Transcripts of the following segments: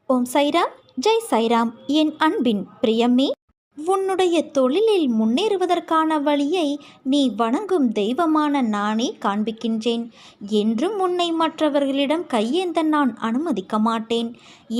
ஓம் சைராம், ஜெய் சைராம். என் அன்பின் பிரியமே, உன்னுடைய தொழிலில் முன்னேறுவதற்கான வழியை நீ வணங்கும் தெய்வமான நானே காண்பிக்கின்றேன். என்றும் உன்னை மற்றவர்களிடம் கையேந்த நான் அனுமதிக்க மாட்டேன்.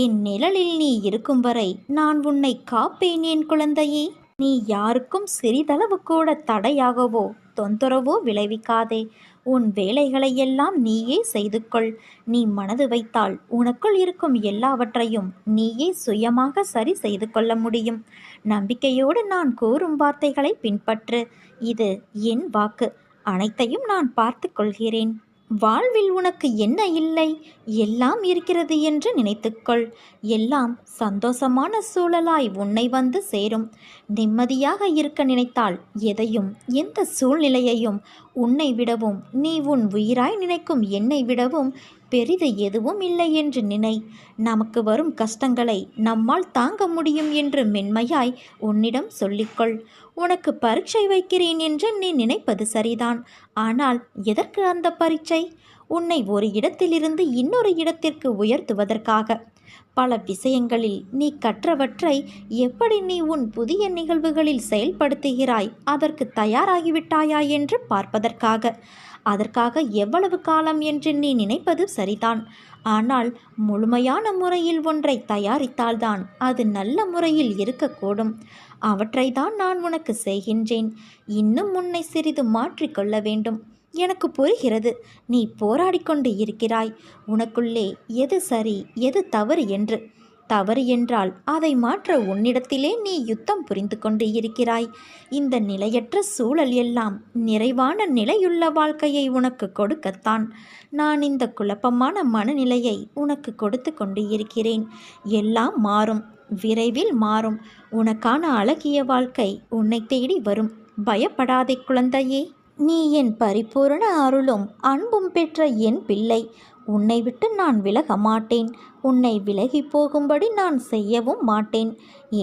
என் நிழலில் நீ இருக்கும் வரை நான் உன்னை காப்பேன் என் குழந்தையே. நீ யாருக்கும் சிறிதளவு கூட தடையாகவோ தொந்தரவோ விளைவிக்காதே. உன் வேலைகளையெல்லாம் நீயே செய்து கொள். நீ மனது வைத்தால் உனக்குள் இருக்கும் எல்லாவற்றையும் நீயே சுயமாக சரி செய்து கொள்ள முடியும். நம்பிக்கையோடு நான் கூறும் வார்த்தைகளை பின்பற்று. இது என் வாக்கு. அனைத்தையும் நான் பார்த்து கொள்கிறேன். வாழ்வில் உனக்கு என்ன இல்லை? எல்லாம் இருக்கிறது என்று நினைத்துக்கொள். எல்லாம் சந்தோஷமான சூழலாய் உன்னை வந்து சேரும். நிம்மதியாக இருக்க நினைத்தால் எதையும் எந்த சூழ்நிலையையும் உன்னை விடவும் நீ உன் உயிராய் நினைக்கும் என்னை விடவும் பெரிது எதுவும் இல்லை என்று நினை. நமக்கு வரும் கஷ்டங்களை நம்மால் தாங்க முடியும் என்று மென்மையாய் உன்னிடம் சொல்லிக்கொள். உனக்கு பரீட்சை வைக்கிறேன் என்று நீ நினைப்பது சரிதான். ஆனால் எதற்கு அந்த பரீட்சை? உன்னை ஒரு இடத்திலிருந்து இன்னொரு இடத்திற்கு உயர்த்துவதற்காக. பல விஷயங்களில் நீ கற்றவற்றை எப்படி நீ உன் புதிய நிகழ்வுகளில் செயல்படுத்துகிறாய், அதற்கு தயாராகிவிட்டாயா என்று பார்ப்பதற்காக. அதற்காக எவ்வளவு காலம் என்று நீ நினைப்பது சரிதான். ஆனால் முழுமையான முறையில் ஒன்றை தயாரித்தால்தான் அது நல்ல முறையில் இருக்கக்கூடும். அவற்றைத்தான் நான் உனக்கு செய்கின்றேன். இன்னும் உன்னை சிறிது மாற்றிக்கொள்ள வேண்டும். எனக்கு புரிகிறது. நீ போராடிக்கொண்டு இருக்கிறாய் உனக்குள்ளே எது சரி எது தவறு என்று. தவறு என்றால் அதை மாற்ற உன்னிடத்திலே நீ யுத்தம் புரிந்து கொண்டு இருக்கிறாய். இந்த நிலையற்ற சூழல் எல்லாம் நிறைவான நிலையுள்ள வாழ்க்கையை உனக்கு கொடுக்கத்தான் நான் இந்த குழப்பமான மனநிலையை உனக்கு கொடுத்து கொண்டு இருக்கிறேன். எல்லாம் மாறும், விரைவில் மாறும். உனக்கான அழகிய வாழ்க்கை உன்னை தேடி வரும். பயப்படாதே குழந்தையே. நீ என் பரிபூரண அருளும் அன்பும் பெற்ற என் பிள்ளை. உன்னை விட்டு நான் விலக மாட்டேன். உன்னை விலகி போகும்படி நான் செய்யவும் மாட்டேன்.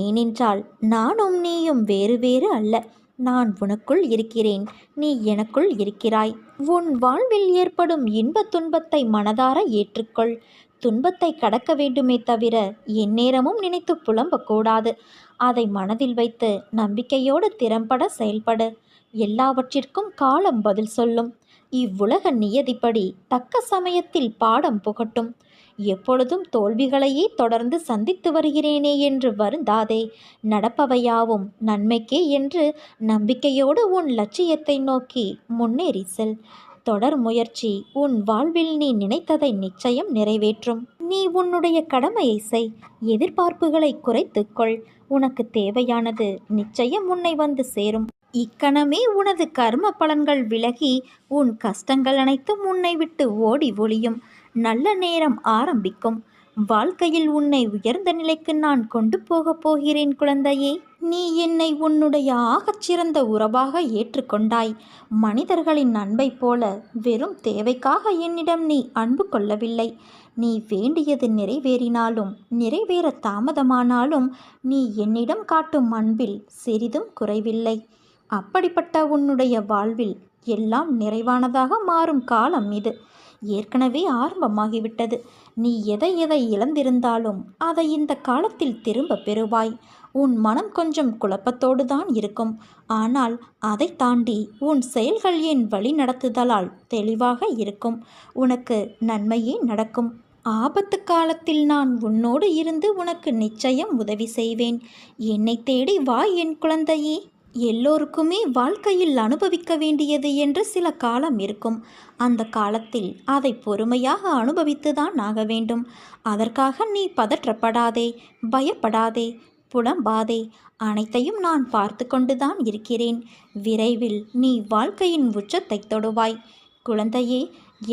ஏனென்றால் நானும் நீயும் வேறு வேறு அல்ல. நான் உனக்குள் இருக்கிறேன், நீ எனக்குள் இருக்கிறாய். உன் வாழ்வில் ஏற்படும் இன்ப துன்பத்தை மனதார ஏற்றுக்கொள். துன்பத்தை கடக்க வேண்டுமே தவிர எந்நேரமும் நினைத்து புலம்பக்கூடாது. அதை மனதில் வைத்து நம்பிக்கையோடு திறம்பட செயல்படு. எல்லாவற்றிற்கும் காலம் பதில் சொல்லும். இவ்வுலக நியதிப்படி தக்க சமயத்தில் பாடம் புகட்டும். எப்பொழுதும் தோல்விகளையே தொடர்ந்து சந்தித்து வருகிறேனே என்று வருந்தாதே. நடப்பவையாவும் நன்மைக்கே என்று நம்பிக்கையோடு உன் லட்சியத்தை நோக்கி முன்னேறி செல். தொடர் முயற்சி உன் வாழ்வில் நீ நினைத்ததை நிச்சயம் நிறைவேற்றும். நீ உன்னுடைய கடமையை செய். எதிர்பார்ப்புகளை குறைத்துக்கொள். உனக்கு தேவையானது நிச்சயம் உன்னை வந்து சேரும். இக்கணமே உனது கர்ம பலன்கள் விலகி உன் கஷ்டங்கள் அனைத்தும் உன்னை விட்டு ஓடி ஒளியும். நல்ல நேரம் ஆரம்பிக்கும். வாழ்க்கையில் உன்னை உயர்ந்த நிலைக்கு நான் கொண்டு போகப் போகிறேன் குழந்தையே. நீ என்னை உன்னுடைய ஆகச்சிறந்த உறவாக ஏற்றுக்கொண்டாய். மனிதர்களின் அன்பை போல வெறும் தேவைக்காக என்னிடம் நீ அன்பு கொள்ளவில்லை. நீ வேண்டியது நிறைவேறினாலும் நிறைவேற தாமதமானாலும் நீ என்னிடம் காட்டும் அன்பில் சிறிதும் குறைவில்லை. அப்படிப்பட்ட உன்னுடைய வாழ்வில் எல்லாம் நிறைவானதாக மாறும் காலம் இது. ஏற்கனவே ஆரம்பமாகிவிட்டது. நீ எதை எதை இழந்திருந்தாலும் அதை இந்த காலத்தில் திரும்ப பெறுவாய். உன் மனம் கொஞ்சம் குழப்பத்தோடு தான் இருக்கும். ஆனால் அதை தாண்டி உன் செயல்கள் என் வழி நடத்துதலால் தெளிவாக இருக்கும். உனக்கு நன்மையே நடக்கும். ஆபத்து காலத்தில் நான் உன்னோடு இருந்து உனக்கு நிச்சயம் உதவி செய்வேன். என்னை தேடி வா என் குழந்தையே. எல்லோருக்குமே வாழ்க்கையில் அனுபவிக்க வேண்டியது என்று சில காலம் இருக்கும். அந்த காலத்தில் அதை பொறுமையாக அனுபவித்துதான் ஆக வேண்டும். அதற்காக நீ பதற்றப்படாதே, பயப்படாதே, புலம்பாதே. அனைத்தையும் நான் பார்த்து கொண்டுதான் இருக்கிறேன். விரைவில் நீ வாழ்க்கையின் உச்சத்தை தொடுவாய். குழந்தையே,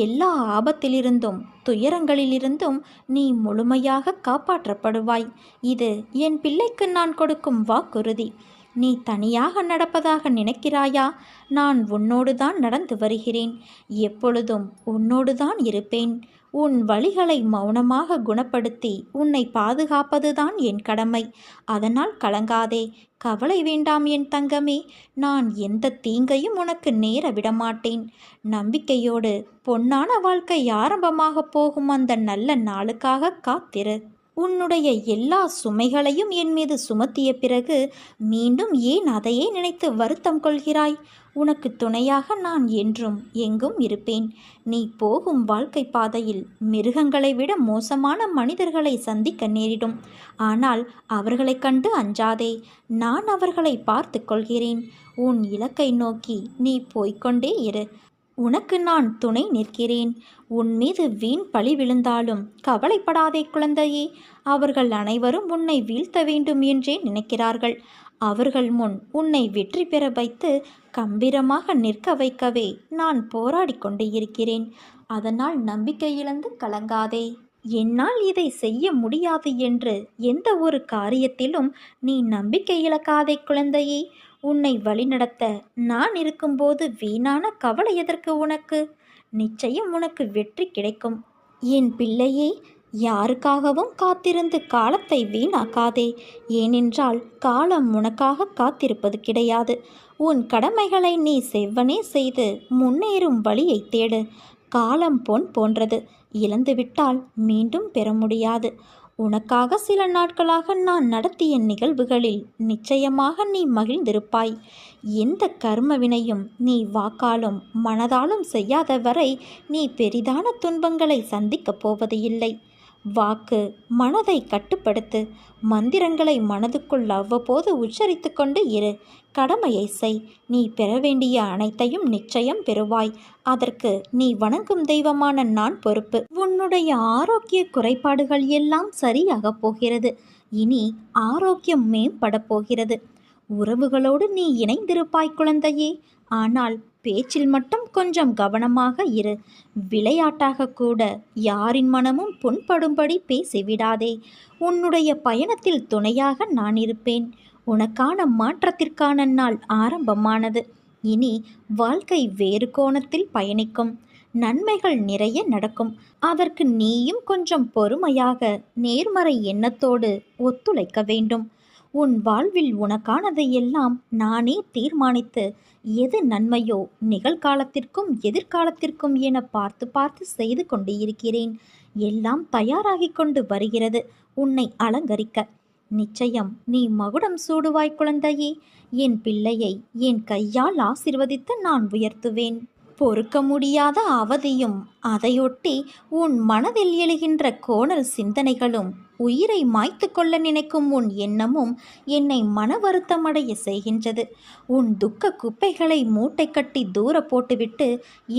எல்லா ஆபத்திலிருந்தும் துயரங்களிலிருந்தும் நீ முழுமையாக காப்பாற்றப்படுவாய். இது என் பிள்ளைக்கு நான் கொடுக்கும் வாக்குறுதி. நீ தனியாக நடப்பதாக நினைக்கிறாயா? நான் உன்னோடுதான் நடந்து வருகிறேன். எப்பொழுதும் உன்னோடுதான் இருப்பேன். உன் வழிகளை மௌனமாக குணப்படுத்தி உன்னை பாதுகாப்பதுதான் என் கடமை. அதனால் கலங்காதே, கவலை வேண்டாம் என் தங்கமே. நான் எந்த தீங்கையும் உனக்கு நேர விடமாட்டேன். நம்பிக்கையோடு பொன்னான வாழ்க்கை ஆரம்பமாக போகும் அந்த நல்ல நாளுக்காக காத்திரு. உன்னுடைய எல்லா சுமைகளையும் என் மீது சுமத்திய பிறகு மீண்டும் ஏன் அதையே நினைத்து வருத்தம் கொள்கிறாய்? உனக்கு துணையாக நான் என்றும் எங்கும் இருப்பேன். நீ போகும் வாழ்க்கை பாதையில் மிருகங்களை விட மோசமான மனிதர்களை சந்திக்க நேரிடும். ஆனால் அவர்களைக் கண்டு அஞ்சாதே. நான் அவர்களை பார்த்து கொள்கிறேன். உன் இலக்கை நோக்கி நீ போய்க்கொண்டே இரு. உனக்கு நான் துணை நிற்கிறேன். உன் மீது வீண் பழி விழுந்தாலும் கவலைப்படாதே குழந்தையே. அவர்கள் அனைவரும் உன்னை வீழ்த்த வேண்டும் என்றே நினைக்கிறார்கள். அவர்கள் முன் உன்னை வெற்றி பெற வைத்து கம்பீரமாக நிற்க வைக்கவே நான் போராடி கொண்டு இருக்கிறேன். அதனால் நம்பிக்கை இழந்து கலங்காதே. என்னால் இதை செய்ய முடியாது என்று எந்த ஒரு காரியத்திலும் நீ நம்பிக்கை இழக்காதே குழந்தையே. உன்னை வழிநடத்த நான் இருக்கும்போது வீணான கவலை எதற்கு உனக்கு? நிச்சயம் உனக்கு வெற்றி கிடைக்கும். என் பிள்ளையே, யாருக்காகவும் காத்திருந்து காலத்தை வீணாக்காதே. ஏனென்றால் காலம் உனக்காக காத்திருப்பது கிடையாது. உன் கடமைகளை நீ செவ்வனே செய்து முன்னேறும் வழியை தேடு. காலம் பொன் போன்றது. இழந்துவிட்டால் மீண்டும் பெற முடியாது. உனக்காக சில நாட்களாக நான் நடத்திய நிகழ்வுகளில் நிச்சயமாக நீ மகிழ்ந்திருப்பாய். எந்த கர்ம வினையும் நீ வாக்காலும் மனதாலும் செய்யாத வரை நீ பெரிதான துன்பங்களை சந்திக்கப் போவது இல்லை. வாக்கு மனதை கட்டுப்படுத்து. மந்திரங்களை மனதுக்குள் அவ்வப்போது உச்சரித்து கொண்டு இரு. கடமையை செய். நீ பெற வேண்டிய அனைத்தையும் நிச்சயம் பெறுவாய். அதற்கு நீ வணங்கும் தெய்வமான நான் பொறுப்பு. உன்னுடைய ஆரோக்கிய குறைபாடுகள் எல்லாம் சரியாக போகிறது. இனி ஆரோக்கியம் மேம்பட போகிறது. உறவுகளோடு நீ இணைந்திருப்பாய் குழந்தையே. ஆனால் பேச்சில் மட்டும் கொஞ்சம் கவனமாக இரு. விளையாட்டாக கூட யாரின் மனமும் புண்படும்படி பேசிவிடாதே. உன்னுடைய பயணத்தில் துணையாக நான் இருப்பேன். உனக்கான மாற்றத்திற்கான நாள் ஆரம்பமானது. இனி வாழ்க்கை வேறு கோணத்தில் பயணிக்கும். நன்மைகள் நிறைய நடக்கும். அதற்கு நீயும் கொஞ்சம் பொறுமையாக நேர்மறை எண்ணத்தோடு ஒத்துழைக்க வேண்டும். உன் வாழ்வில் உனக்கானதை எல்லாம் நானே தீர்மானித்து எது நன்மையோ நிகழ்காலத்திற்கும் எதிர்காலத்திற்கும் என பார்த்து பார்த்து செய்து கொண்டு இருக்கிறேன். எல்லாம் தயாராகி கொண்டு வருகிறது உன்னை அலங்கரிக்க. நிச்சயம் நீ மகுடம் சூடுவாய் குழந்தையே. என் பிள்ளையை என் கையால் ஆசிர்வதித்து நான் உயர்த்துவேன். பொறுக்க முடியாத அவதியும் அதையொட்டி உன் மனதில் எழுகின்ற கோணல் சிந்தனைகளும் உயிரை மாய்த்து கொள்ள நினைக்கும் உன் எண்ணமும் என்னை மன வருத்தமடைய செய்கின்றது. உன் துக்க குப்பைகளை மூட்டை கட்டி தூர போட்டுவிட்டு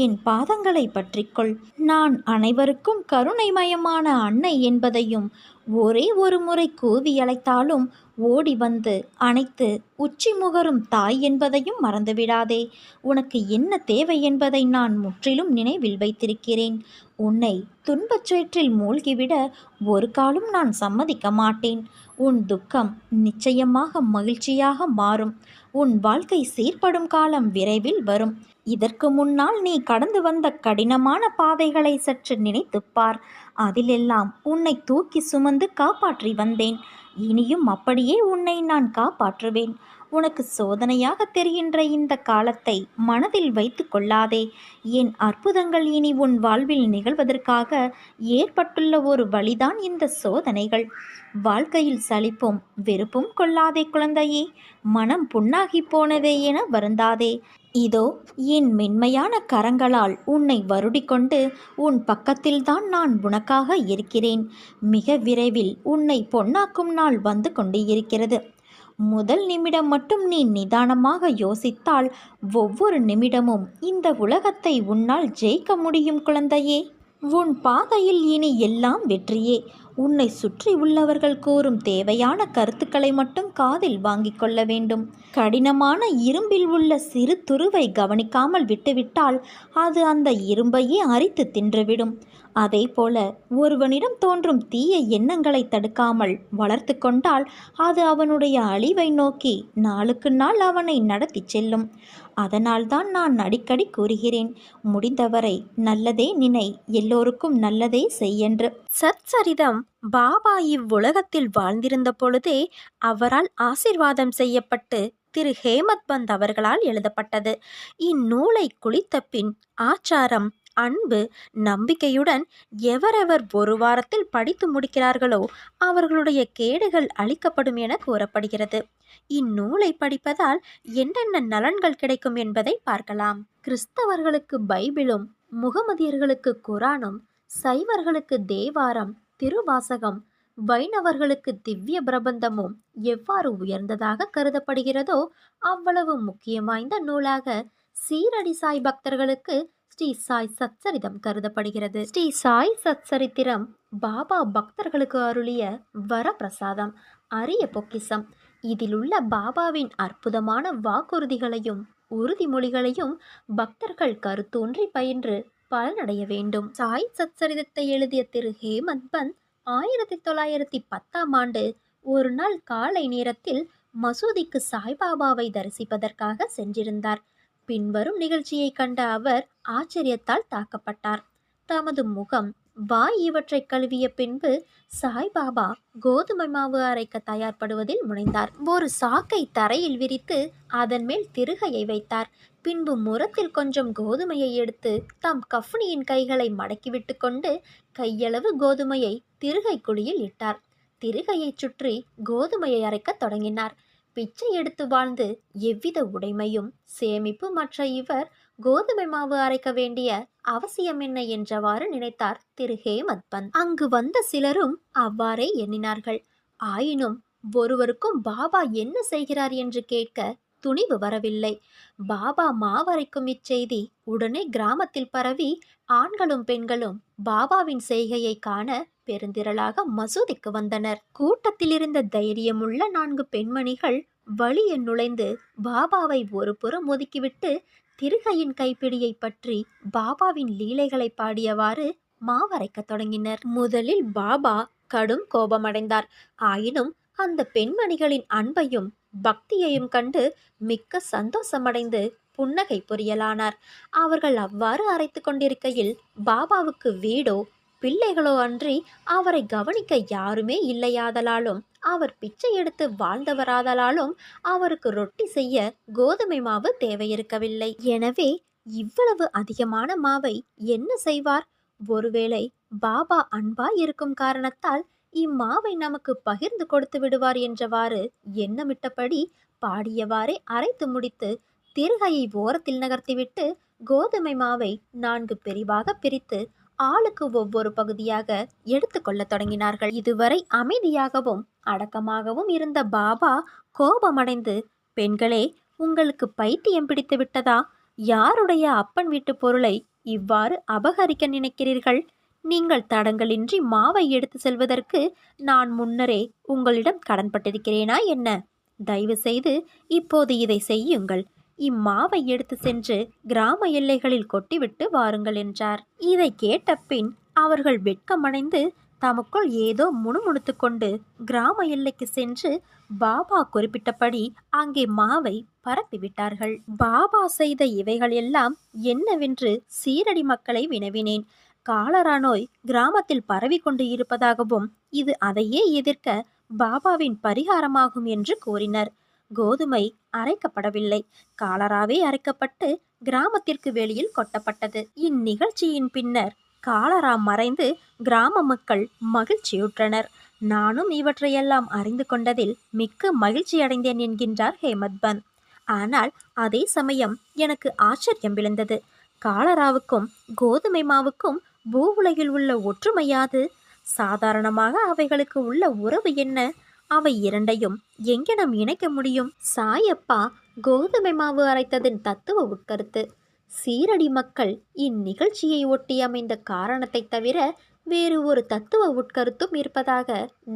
என் பாதங்களை பற்றிக்கொள். நான் அனைவருக்கும் கருணைமயமான அன்னை என்பதையும் ஒரே ஒரு முறை கூவி அழைத்தாலும் ஓடி வந்து அணைத்து உச்சி முகரும் தாய் என்பதையும் மறந்துவிடாதே. உனக்கு என்ன தேவை என்பதை நான் முற்றிலும் நினைவில் வைத்திருக்கிறேன். உன்னை துன்பச் சேற்றில் மூழ்கிவிட ஒரு காலும் நான் சம்மதிக்க மாட்டேன். உன் துக்கம் நிச்சயமாக மகிழ்ச்சியாக மாறும். உன் வாழ்க்கை சீர்படும் காலம் விரைவில் வரும். இதற்கு முன்னால் நீ கடந்து வந்த கடினமான பாதைகளை சற்று நினைத்துப்பார். அதிலெல்லாம் உன்னை தூக்கி சுமந்து காப்பாற்றி வந்தேன். இனியும் அப்படியே உன்னை நான் காப்பாற்றுவேன். உனக்கு சோதனையாக தெரிகின்ற இந்த காலத்தை மனதில் வைத்து கொள்ளாதே. என் அற்புதங்கள் இனி உன் வாழ்வில் நிகழ்வதற்காக ஏற்பட்டுள்ள ஒரு வழிதான் இந்த சோதனைகள். வாழ்க்கையில் சலிப்பும் வெறுப்பும் கொள்ளாதே குழந்தையே. மனம் புண்ணாகி போனதே என வருந்தாதே. இதோ என் மென்மையான கரங்களால் உன்னை வருடிக்கொண்டு உன் பக்கத்தில்தான் நான் உனக்காக இருக்கிறேன். மிக விரைவில் உன்னை பொன்னாக்கும் நாள் வந்து கொண்டு இருக்கிறது. முதல் நிமிடம் மட்டும் நீ நிதானமாக யோசித்தால் ஒவ்வொரு நிமிடமும் இந்த உலகத்தை உன்னால் ஜெயிக்க முடியும் குழந்தையே. உன் பாதையில் இனி எல்லாம் வெற்றியே. உன்னை சுற்றி உள்ளவர்கள் கூறும் தேவையான கருத்துக்களை மட்டும் காதில் வாங்கிக் கொள்ள வேண்டும். கடினமான இரும்பில் உள்ள சிறு துருவை கவனிக்காமல் விட்டுவிட்டால் அது அந்த இரும்பையே அரித்து தின்றுவிடும். அதே போல ஒருவனிடம் தோன்றும் தீய எண்ணங்களை தடுக்காமல் வளர்த்து கொண்டால் அது அவனுடைய அழிவை நோக்கி நாளுக்கு நாள் அவனை நடத்தி செல்லும். அதனால்தான் நான் அடிக்கடி கூறுகிறேன், முடிந்தவரை நல்லதே நினை, எல்லோருக்கும் நல்லதே செய்யென்று. சச்சரிதம் பாபா இவ்வுலகத்தில் வாழ்ந்திருந்த பொழுதே அவரால் ஆசீர்வாதம் செய்யப்பட்டு திரு ஹேமத் பந்த் அவர்களால் எழுதப்பட்டது. இந்நூலை குளித்த பின் ஆச்சாரம் அன்பு, நம்பிக்கையுடன் எவரெவர் ஒரு வாரத்தில் படித்து முடிக்கிறார்களோ அவர்களுடைய கேடுகள் அழிக்கப்படும் என கூறப்படுகிறது. இந்நூலை படிப்பதால் என்னென்ன நலன்கள் கிடைக்கும் என்பதை பார்க்கலாம். கிறிஸ்தவர்களுக்கு பைபிளும், முகமதியர்களுக்கு குரானும், சைவர்களுக்கு தேவாரம், திருவாசகம், வைணவர்களுக்கு திவ்ய பிரபந்தமும் எவ்வாறு உயர்ந்ததாக கருதப்படுகிறதோ அவ்வளவு முக்கியம் வாய்ந்த நூலாக சீரடி சாய் பக்தர்களுக்கு ஸ்ரீ சாய் சச்சரிதம் கருதப்படுகிறது. ஸ்ரீ சாய் சச்சரித்திரம் பாபா பக்தர்களுக்கு அருளிய வரப்பிரசாதம், அரிய பொக்கிசம். இதில் உள்ள பாபாவின் அற்புதமான வாக்குறுதிகளையும் உறுதிமொழிகளையும் பக்தர்கள் கருத்தூன்றி பயின்று பலனடைய வேண்டும். சாய் சச்சரிதத்தை எழுதிய திரு ஹேமந்த் பந்த் 1910 ஒரு நாள் காலை நேரத்தில் மசூதிக்கு சாய்பாபாவை தரிசிப்பதற்காக சென்றிருந்தார். பின்வரும் நிகழ்ச்சியை கண்ட அவர் ஆச்சரியத்தால் தாக்கப்பட்டார். தமது முகம், வாய் இவற்றை கழுவிய பின்பு சாய்பாபா கோதுமை மாவு அரைக்க தயார்படுவதில் முனைந்தார். ஒரு சாக்கை தரையில் விரித்து அதன் மேல் திருகையை வைத்தார். பின்பு முரத்தில் கொஞ்சம் கோதுமையை எடுத்து தம் கஃப்னியின் கைகளை மடக்கிவிட்டு கொண்டு கையளவு கோதுமையை திருகை குழியில் இட்டார். திருகையை சுற்றி கோதுமையை அரைக்க தொடங்கினார். பிச்சை எடுத்து வாழ்ந்து எவ்வித உடைமையும் சேமிப்பு மற்ற இவர் கோதுமை மாவு அரைக்க வேண்டிய அவசியம் என்ன என்றவாறு நினைத்தார் திரு ஹேமந்த் பந்த். அங்கு வந்த சிலரும் அவ்வாறே எண்ணினார்கள். ஆயினும் ஒருவருக்கும் பாபா என்ன செய்கிறார் என்று கேட்க துணிவு வரவில்லை. பாபா மாவரைக்கும் இச்செய்தி உடனே கிராமத்தில் பரவி ஆண்களும் பெண்களும் பாபாவின் செய்கையை காண பெருந்திரளாக மசூதிக்கு வந்தனர். கூட்டத்தில் இருந்த தைரியமுள்ள 4 பெண்மணிகள் வழியே நுழைந்து பாபாவை ஒரு புறம் ஒதுக்கிவிட்டு திருகையின் கைப்பிடியை பற்றி பாபாவின் லீலைகளை பாடியவாறு மாவரைக்க தொடங்கினர். முதலில் பாபா கடும் கோபமடைந்தார். ஆயினும் அந்த பெண்மணிகளின் அன்பையும் பக்தியையும் கண்டு மிக்க சந்தோஷமடைந்து புன்னகை புரியலானார். அவர்கள் அவ்வாறு அரைத்து கொண்டிருக்கையில் பாபாவுக்கு வீடோ பிள்ளைகளோ அன்றி அவரை கவனிக்க யாருமே இல்லையாதலாலும் அவர் பிச்சை எடுத்து வாழ்ந்தவராதலாலும் அவருக்கு ரொட்டி செய்ய கோதுமை மாவு தேவையிருக்கவில்லை. எனவே இவ்வளவு அதிகமான மாவை என்ன செய்வார்? ஒருவேளை பாபா அன்பாய் இருக்கும் காரணத்தால் இம்மாவை நமக்கு பகிர்ந்து கொடுத்து விடுவார் என்றவாறு எண்ணமிட்டபடி பாடியவாறே அரைத்து முடித்து திருகையை ஓரத்தில் நகர்த்திவிட்டு கோதுமை மாவை 4 பிரிவாக பிரித்து ஆளுக்கு ஒவ்வொரு பகுதியாக எடுத்துக்கொள்ள தொடங்கினார்கள். இதுவரை அமைதியாகவும் அடக்கமாகவும் இருந்த பாபா கோபமடைந்து, பெண்களே, உங்களுக்கு பைத்தியம் பிடித்து விட்டதா? யாருடைய அப்பன் வீட்டு பொருளை இவ்வாறு அபகரிக்க நினைக்கிறீர்கள்? நீங்கள் தடங்களின்றி மாவை எடுத்து செல்வதற்கு நான் முன்னரே உங்களிடம் கடன்பட்டிருக்கிறேனா என்ன? தயவு செய்து இப்போது இதை செய்யுங்கள். இம்மாவை எடுத்து சென்று கிராம எல்லைகளில் கொட்டிவிட்டு வாருங்கள் என்றார். இதை கேட்ட பின் அவர்கள் வெட்கமடைந்து தமக்குள் ஏதோ முணுமுணுத்து கொண்டு கிராம எல்லைக்கு சென்று பாபா குறிப்பிட்டபடி அங்கே மாவை பரப்பிவிட்டார்கள். பாபா செய்த இவைகள் எல்லாம் என்னவென்று சீரடி மக்களை வினவினேன். காலரா நோய் கிராமத்தில் பரவி கொண்டு இருப்பதாகவும் இது அதையே எதிர்க்க பாபாவின் பரிகாரமாகும் என்று கூறினர். கோதுமை அரைக்கப்படவில்லை. காலராவே அரைக்கப்பட்டு கிராமத்திற்கு வெளியில் கொட்டப்பட்டது. இந்நிகழ்ச்சியின் பின்னர் காலரா மறைந்து கிராம மக்கள் மகிழ்ச்சியுற்றனர். நானும் இவற்றையெல்லாம் அறிந்து கொண்டதில் மிக்க மகிழ்ச்சி அடைந்தேன் என்கின்றார் ஹேமந்த் பந்த். ஆனால் அதே சமயம் எனக்கு ஆச்சரியம் விளைந்தது. காலராவுக்கும் கோதுமை மாவுக்கும் பூவுலகில் உள்ள ஒற்றுமையாது? சாதாரணமாக அவைகளுக்கு உள்ள உறவு என்ன? அவை இரண்டையும் எங்கெனம் இணைக்க முடியும்? சாயப்பா கோதுமை மாவு அரைத்ததின் தத்துவ உட்கருத்து. சீரடி மக்கள் இந்நிகழ்ச்சியை ஒட்டி அமைந்த காரணத்தை தவிர வேறு ஒரு தத்துவ உட்கருத்தும் இருப்பதாக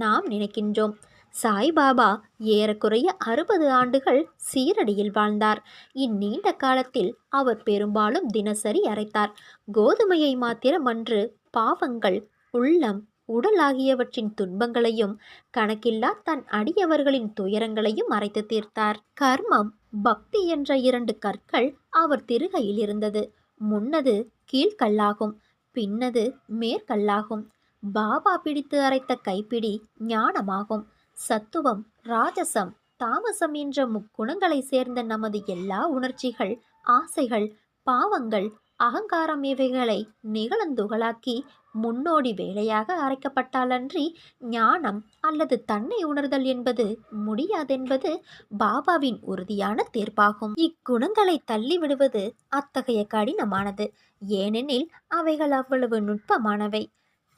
நாம் நினைக்கின்றோம். சாய்பாபா ஏறக்குறைய 60 ஆண்டுகள் சீரடியில் வாழ்ந்தார். இந்நீண்ட காலத்தில் அவர் பெரும்பாலும் தினசரி அரைத்தார். கோதுமையை மாத்திரமன்று, பாவங்கள், உள்ளம், உடல் ஆகியவற்றின் துன்பங்களையும் கணக்கில்லா தன் அடியவர்களின் துயரங்களையும் அரைத்து தீர்த்தார். கர்மம், பக்தி என்ற 2 கற்கள் அவர் திருகையில் இருந்தது. முன்னது கீழ்கல்லாகும், பின்னது மேற்கல்லாகும். பாபா பிடித்து அரைத்த கைப்பிடி ஞானமாகும். சத்துவம், ராஜசம், தாமசம் என்ற முக்குணங்களை சேர்ந்த நமது எல்லா உணர்ச்சிகள், ஆசைகள், பாவங்கள், அகங்காரம் இவைகளை நிகழந்துகளாக்கி முன்னோடி வேலையாக அரைக்கப்பட்டாலன்றி ஞானம் அல்லது தன்னை உணர்தல் என்பது முடியாதென்பது பாபாவின் உறுதியான தீர்ப்பாகும். இக்குணங்களை தள்ளிவிடுவது அத்தகைய கடினமானது. ஏனெனில் அவைகள் அவ்வளவு நுட்பமானவை.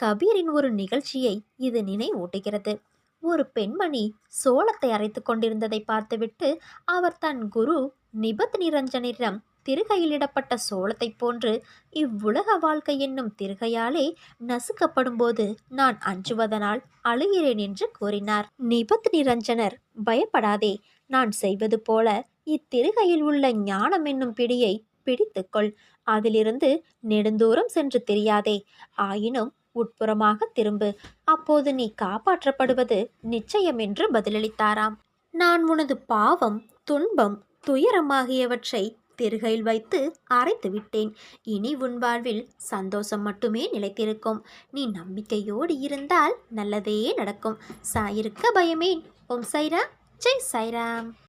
கபீரின் ஒரு நிகழ்ச்சியை இது நினைவூட்டுகிறது. ஒரு பெண்மணி சோளத்தை அரைத்து கொண்டிருந்ததை பார்த்துவிட்டு அவர் தன் குரு நிபத் நிரஞ்சனிடம் திருகையிலிடப்பட்ட சோளத்தைப் போன்று இவ்வுலக வாழ்க்கை என்னும் திருகையாலே நசுக்கப்படும் போது நான் அஞ்சுவதனால் அழுகிறேன் என்று கூறினார். நிபத் நிரஞ்சனர், பயப்படாதே, நான் செய்வது போல இத்திருகையில் உள்ள ஞானம் என்னும் பிடியை பிடித்துக்கொள். அதிலிருந்து நெடுந்தூரம் சென்று தெரியாதே, ஆயினும் உட்புறமாக திரும்பு. அப்போது நீ காப்பாற்றப்படுவது நிச்சயம் என்று பதிலளித்தாராம். நான் உனது பாவம், துன்பம், துயரம் ஆகியவற்றை திருகையில் வைத்து அரைத்து விட்டேன். இனி உன் வாழ்வில் சந்தோஷம் மட்டுமே நிலைத்திருக்கும். நீ நம்பிக்கையோடு இருந்தால் நல்லதே நடக்கும். சாயிருக்க பயமேன். ஓம் சைராம், ஜெய் சைராம்.